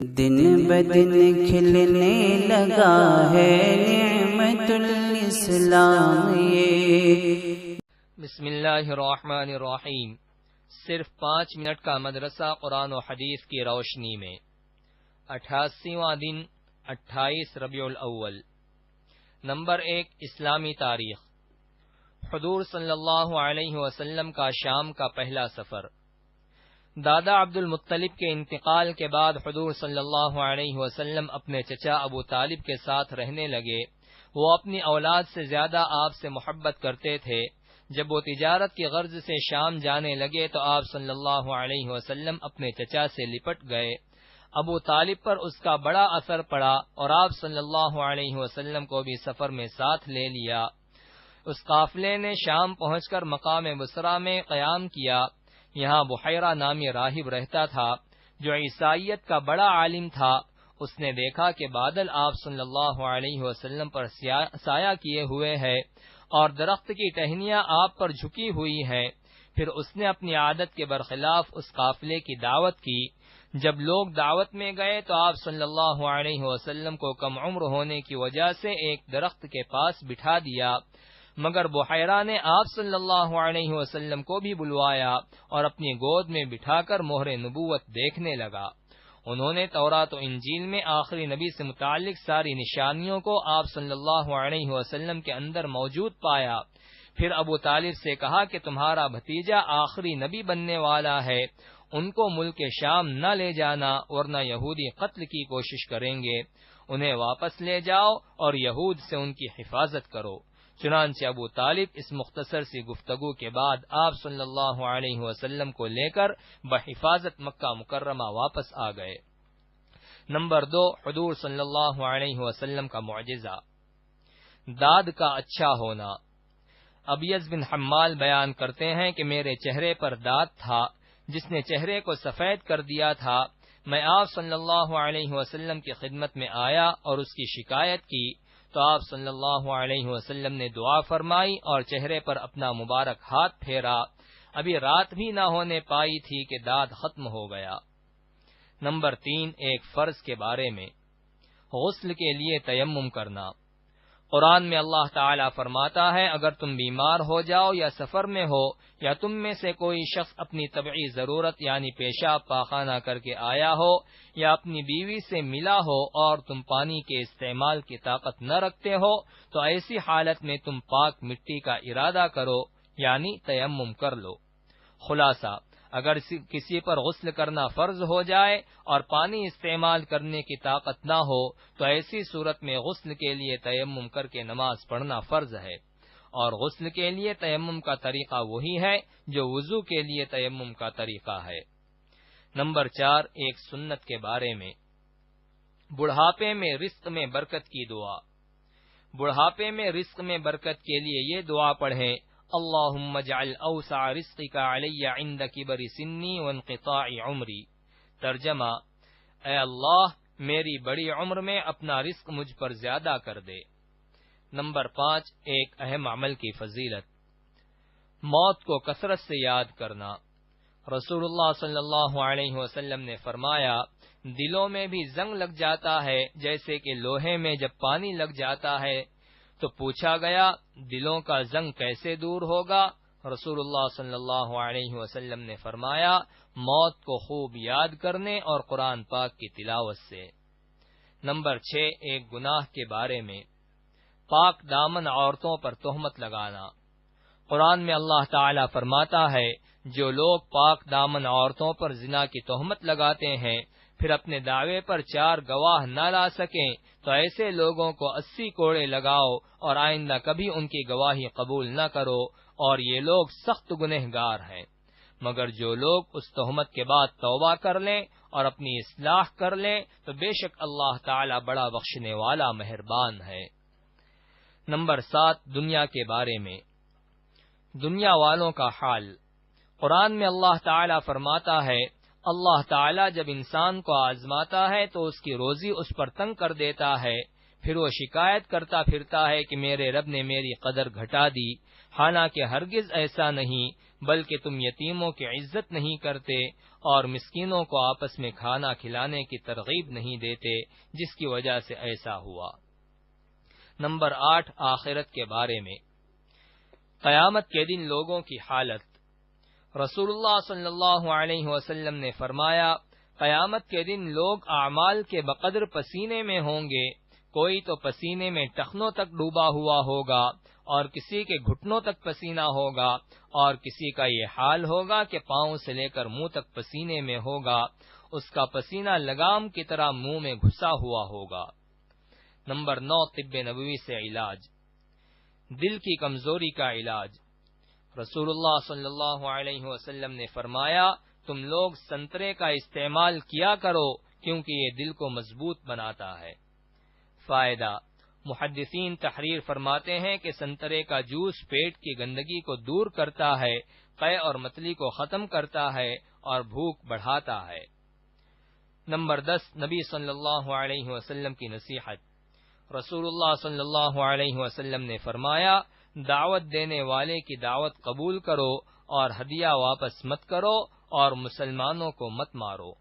دن بدن کھلنے لگا ہے نعمت الاسلام یہ۔ بسم اللہ الرحمن الرحیم۔ صرف 5 منٹ کا مدرسہ قرآن و حدیث کی روشنی میں 88واں دن 28 ربیع الاول۔ نمبر 1، اسلامی تاریخ۔ حضور صلی اللہ علیہ وسلم کا شام کا پہلا سفر۔ دادا عبد المطلب کے انتقال کے بعد حضور صلی اللہ علیہ وسلم اپنے چچا ابو طالب کے ساتھ رہنے لگے۔ وہ اپنی اولاد سے زیادہ آپ سے محبت کرتے تھے۔ جب وہ تجارت کی غرض سے شام جانے لگے تو آپ صلی اللہ علیہ وسلم اپنے چچا سے لپٹ گئے۔ ابو طالب پر اس کا بڑا اثر پڑا اور آپ صلی اللہ علیہ وسلم کو بھی سفر میں ساتھ لے لیا۔ اس قافلے نے شام پہنچ کر مقام بصرہ میں قیام کیا۔ یہاں بحیرہ نامی راہب رہتا تھا جو عیسائیت کا بڑا عالم تھا۔ اس نے دیکھا کہ بادل آپ صلی اللہ علیہ وسلم پر سایہ کیے ہوئے ہے اور درخت کی ٹہنیاں آپ پر جھکی ہوئی ہیں۔ پھر اس نے اپنی عادت کے برخلاف اس قافلے کی دعوت کی۔ جب لوگ دعوت میں گئے تو آپ صلی اللہ علیہ وسلم کو کم عمر ہونے کی وجہ سے ایک درخت کے پاس بٹھا دیا، مگر بحیرہ نے آپ صلی اللہ علیہ وسلم کو بھی بلوایا اور اپنی گود میں بٹھا کر مہر نبوت دیکھنے لگا۔ انہوں نے تورات و انجیل میں آخری نبی سے متعلق ساری نشانیوں کو آپ صلی اللہ علیہ وسلم کے اندر موجود پایا۔ پھر ابو طالب سے کہا کہ تمہارا بھتیجا آخری نبی بننے والا ہے، ان کو ملک شام نہ لے جانا ورنہ یہودی قتل کی کوشش کریں گے۔ انہیں واپس لے جاؤ اور یہود سے ان کی حفاظت کرو۔ چنانچہ ابو طالب اس مختصر سی گفتگو کے بعد آپ صلی اللہ علیہ وسلم کو لے کر بحفاظت مکہ مکرمہ واپس آ گئے۔ نمبر 2، حضور صلی اللہ علیہ وسلم کا معجزہ، داد کا اچھا ہونا۔ ابیض بن حمال بیان کرتے ہیں کہ میرے چہرے پر داد تھا جس نے چہرے کو سفید کر دیا تھا۔ میں آپ صلی اللہ علیہ وسلم کی خدمت میں آیا اور اس کی شکایت کی تو آپ صلی اللہ علیہ وسلم نے دعا فرمائی اور چہرے پر اپنا مبارک ہاتھ پھیرا۔ ابھی رات بھی نہ ہونے پائی تھی کہ داد ختم ہو گیا۔ نمبر 3، ایک فرض کے بارے میں، غسل کے لیے تیمم کرنا۔ قرآن میں اللہ تعالیٰ فرماتا ہے اگر تم بیمار ہو جاؤ یا سفر میں ہو یا تم میں سے کوئی شخص اپنی طبعی ضرورت یعنی پیشاب پاخانہ کر کے آیا ہو یا اپنی بیوی سے ملا ہو اور تم پانی کے استعمال کی طاقت نہ رکھتے ہو تو ایسی حالت میں تم پاک مٹی کا ارادہ کرو یعنی تیمم کر لو۔ خلاصہ، اگر کسی پر غسل کرنا فرض ہو جائے اور پانی استعمال کرنے کی طاقت نہ ہو تو ایسی صورت میں غسل کے لیے تیمم کر کے نماز پڑھنا فرض ہے، اور غسل کے لیے تیمم کا طریقہ وہی ہے جو وضو کے لیے تیمم کا طریقہ ہے۔ نمبر 4، ایک سنت کے بارے میں، بڑھاپے میں رزق میں برکت کی دعا۔ بڑھاپے میں رزق میں برکت کے لیے یہ دعا پڑھیں، اللہم اجعل اوسع رزقک علی عند کبر سنی وانقطاع عمری۔ ترجمہ، اے اللہ میری بڑی عمر میں اپنا رزق مجھ پر زیادہ کر دے۔ نمبر 5، ایک اہم عمل کی فضیلت، موت کو کثرت سے یاد کرنا۔ رسول اللہ صلی اللہ علیہ وسلم نے فرمایا دلوں میں بھی زنگ لگ جاتا ہے جیسے کہ لوہے میں جب پانی لگ جاتا ہے۔ تو پوچھا گیا دلوں کا زنگ کیسے دور ہوگا؟ رسول اللہ صلی اللہ علیہ وسلم نے فرمایا موت کو خوب یاد کرنے اور قرآن پاک کی تلاوت سے۔ نمبر 6، ایک گناہ کے بارے میں، پاک دامن عورتوں پر تہمت لگانا۔ قرآن میں اللہ تعالیٰ فرماتا ہے جو لوگ پاک دامن عورتوں پر زنا کی تہمت لگاتے ہیں پھر اپنے دعوے پر 4 گواہ نہ لا سکیں تو ایسے لوگوں کو 80 کوڑے لگاؤ اور آئندہ کبھی ان کی گواہی قبول نہ کرو، اور یہ لوگ سخت گنہگار ہیں۔ مگر جو لوگ اس تہمت کے بعد توبہ کر لیں اور اپنی اصلاح کر لیں تو بے شک اللہ تعالی بڑا بخشنے والا مہربان ہے۔ نمبر 7، دنیا کے بارے میں، دنیا والوں کا حال۔ قرآن میں اللہ تعالیٰ فرماتا ہے اللہ تعالیٰ جب انسان کو آزماتا ہے تو اس کی روزی اس پر تنگ کر دیتا ہے، پھر وہ شکایت کرتا پھرتا ہے کہ میرے رب نے میری قدر گھٹا دی، حالانکہ ہرگز ایسا نہیں، بلکہ تم یتیموں کی عزت نہیں کرتے اور مسکینوں کو آپس میں کھانا کھلانے کی ترغیب نہیں دیتے، جس کی وجہ سے ایسا ہوا۔ نمبر 8، آخرت کے بارے میں۔ قیامت کے دن لوگوں کی حالت۔ رسول اللہ صلی اللہ علیہ وسلم نے فرمایا، قیامت کے دن لوگ اعمال کے بقدر پسینے میں ہوں گے، کوئی تو پسینے میں ٹخنوں تک ڈوبا ہوا ہوگا اور کسی کے گھٹنوں تک پسینہ ہوگا اور کسی کا یہ حال ہوگا کہ پاؤں سے لے کر منہ تک پسینے میں ہوگا، اس کا پسینہ لگام کی طرح منہ میں گھسا ہوا ہوگا۔ نمبر 9، طب نبوی سے علاج۔ دل کی کمزوری کا علاج۔ رسول اللہ صلی اللہ علیہ وسلم نے فرمایا، تم لوگ سنترے کا استعمال کیا کرو کیونکہ یہ دل کو مضبوط بناتا ہے۔ فائدہ، محدثین تحریر فرماتے ہیں کہ سنترے کا جوس پیٹ کی گندگی کو دور کرتا ہے، قے اور متلی کو ختم کرتا ہے اور بھوک بڑھاتا ہے۔ نمبر 10، نبی صلی اللہ علیہ وسلم کی نصیحت۔ رسول اللہ صلی اللہ علیہ وسلم نے فرمایا، دعوت دینے والے کی دعوت قبول کرو اور ہدیہ واپس مت کرو اور مسلمانوں کو مت مارو۔